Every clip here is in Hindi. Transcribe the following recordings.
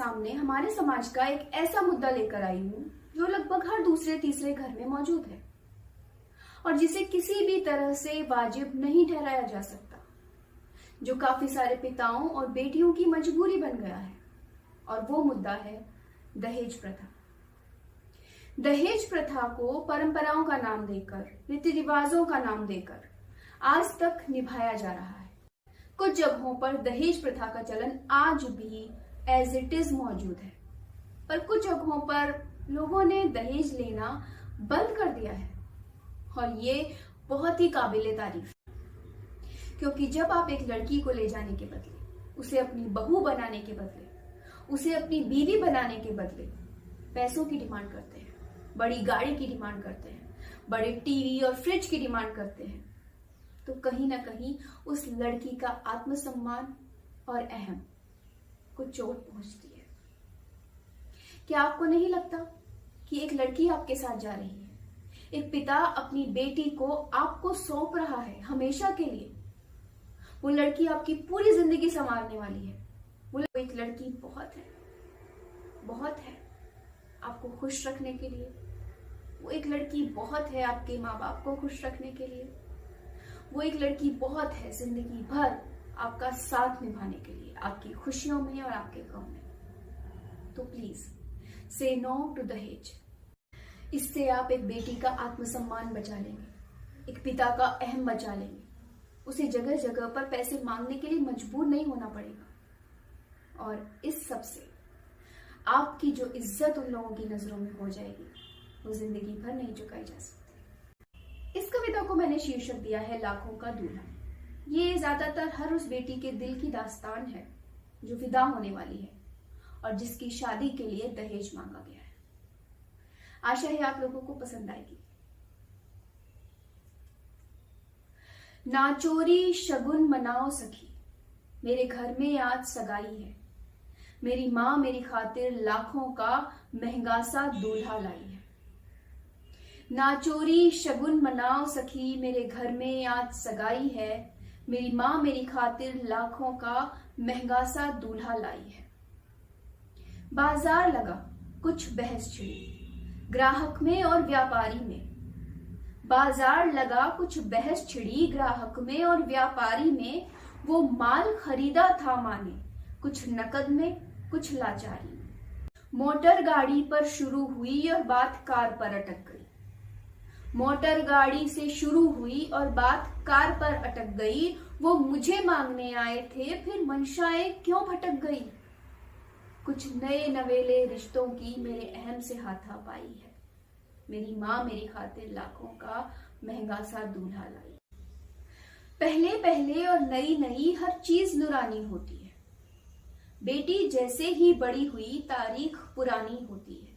सामने हमारे समाज का एक ऐसा मुद्दा लेकर आई हूँ जो लगभग हर दूसरे तीसरे घर में मौजूद है और जिसे किसी भी तरह से वाजिब नहीं ठहराया जा सकता, जो काफी सारे पिताओं और बेटियों की मजबूरी बन गया है। और वो मुद्दा है दहेज प्रथा। दहेज प्रथा को परंपराओं का नाम देकर, रीति रिवाजों का नाम देकर आज तक निभाया जा रहा है। कुछ जगहों पर दहेज प्रथा का चलन आज भी एज इट इज मौजूद है, पर कुछ जगहों पर लोगों ने दहेज लेना बंद कर दिया है और ये बहुत ही काबिले तारीफ है, क्योंकि जब आप एक लड़की को ले जाने के बदले, उसे अपनी बहू बनाने के बदले, उसे अपनी बीवी बनाने के बदले पैसों की डिमांड करते हैं, बड़ी गाड़ी की डिमांड करते हैं, बड़े टीवी और फ्रिज की डिमांड करते हैं, तो कहीं ना कहीं उस लड़की का आत्मसम्मान और अहम को चोट पहुंचती है। क्या आपको नहीं लगता कि एक लड़की आपके साथ जा रही है, एक पिता अपनी बेटी को आपको सौंप रहा है हमेशा के लिए, वो लड़की आपकी पूरी जिंदगी संवारने वाली है। वो एक लड़की बहुत है आपको खुश रखने के लिए, वो एक लड़की बहुत है आपके माँ बाप को खुश रखने के लिए, वो एक लड़की बहुत है जिंदगी भर आपका साथ निभाने के लिए, आपकी खुशियों में और आपके गम में। तो प्लीज से नो टू दहेज। इससे आप एक बेटी का आत्मसम्मान बचा लेंगे, एक पिता का अहम बचा लेंगे, उसे जगह जगह पर पैसे मांगने के लिए मजबूर नहीं होना पड़ेगा। और इस सब से आपकी जो इज्जत उन लोगों की नजरों में हो जाएगी, वो जिंदगी भर नहीं चुकाई जा सकती। इस कविता को मैंने शीर्षक दिया है लाखों का दूल्हा। ये ज्यादातर हर उस बेटी के दिल की दास्तान है जो विदा होने वाली है और जिसकी शादी के लिए दहेज मांगा गया है। आशा है आप लोगों को पसंद आएगी। ना चोरी शगुन मनाओ सखी, मेरे घर में आज सगाई है, मेरी माँ मेरी खातिर लाखों का महंगा सा दूल्हा लाई है। ना चोरी शगुन मनाओ सखी, मेरे घर में आज सगाई है, मेरी माँ मेरी खातिर लाखों का महंगा सा दूल्हा लाई है। बाजार लगा कुछ बहस छिड़ी ग्राहक में और व्यापारी में, बाजार लगा कुछ बहस छिड़ी ग्राहक में और व्यापारी में, वो माल खरीदा था माने कुछ नकद में कुछ लाचारी में। मोटर गाड़ी पर शुरू हुई और बात कार पर अटक गई, मोटर गाड़ी से शुरू हुई और बात कार पर अटक गई, वो मुझे मांगने आए थे फिर मंशाएं क्यों भटक गई। कुछ नए नवेले रिश्तों की मेरे अहम से हाथापाई है, मेरी माँ मेरी खातिर लाखों का महंगा सा दूल्हा लाई। पहले पहले और नई नई हर चीज नुरानी होती है, बेटी जैसे ही बड़ी हुई तारीख पुरानी होती है।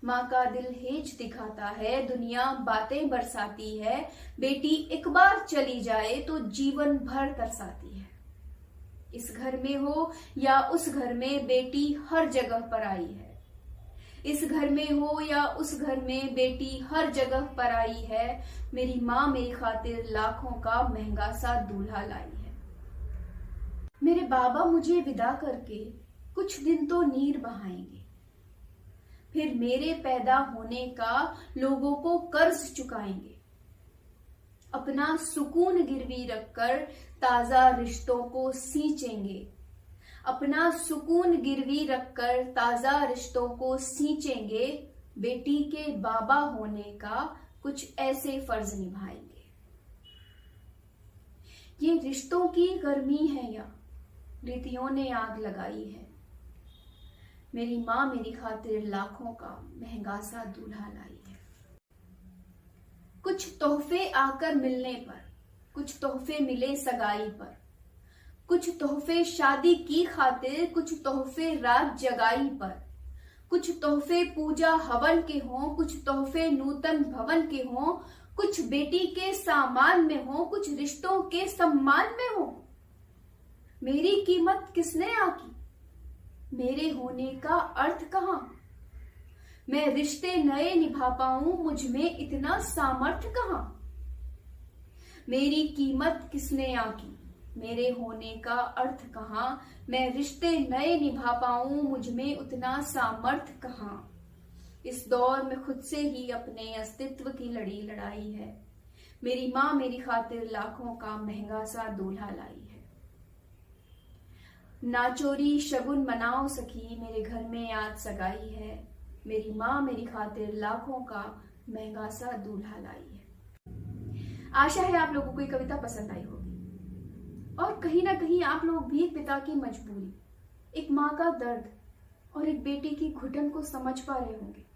माँ का दिल हेज दिखाता है, दुनिया बातें बरसाती है, बेटी एक बार चली जाए तो जीवन भर तरसाती है। इस घर में हो या उस घर में बेटी हर जगह पर आई है, इस घर में हो या उस घर में बेटी हर जगह पर आई है, मेरी माँ मेरी खातिर लाखों का महंगा सा दूल्हा लाई है। मेरे बाबा मुझे विदा करके कुछ दिन तो नीर बहाएंगे, फिर मेरे पैदा होने का लोगों को कर्ज चुकाएंगे। अपना सुकून गिरवी रखकर ताजा रिश्तों को सींचेंगे, अपना सुकून गिरवी रखकर ताजा रिश्तों को सींचेंगे, बेटी के बाबा होने का कुछ ऐसे फर्ज निभाएंगे। ये रिश्तों की गर्मी है या रीतियों ने आग लगाई है, मेरी माँ मेरी खातिर लाखों का महंगा सा दूल्हा लाई है। कुछ तोहफे आकर मिलने पर, कुछ तोहफे मिले सगाई पर, कुछ तोहफे शादी की खातिर, कुछ तोहफे रात जगाई पर, कुछ तोहफे पूजा हवन के हों, कुछ तोहफे नूतन भवन के हों, कुछ बेटी के सामान में हो, कुछ रिश्तों के सम्मान में हो। मेरी कीमत किसने आकी, मेरे होने का अर्थ कहां। मैं रिश्ते नए निभा पाऊं, मुझ में इतना सामर्थ्य कहां। मेरी कीमत किसने आकी, मेरे होने का अर्थ कहाँ, मैं रिश्ते नए निभा पाऊं, मुझ में उतना सामर्थ्य कहाँ। इस दौर में खुद से ही अपने अस्तित्व की लड़ाई है। मेरी माँ मेरी खातिर लाखों का महंगा सा दूल्हा लाई है। ना चोरी शगुन मनाओ सखी, मेरे घर में आज सगाई है। मेरी माँ मेरी खातिर लाखों का महंगा सा दूल्हा लाई है। आशा है आप लोगों को ये कविता पसंद आई होगी और कहीं ना कहीं आप लोग भी एक पिता की मजबूरी, एक माँ का दर्द और एक बेटे की घुटन को समझ पा रहे होंगे।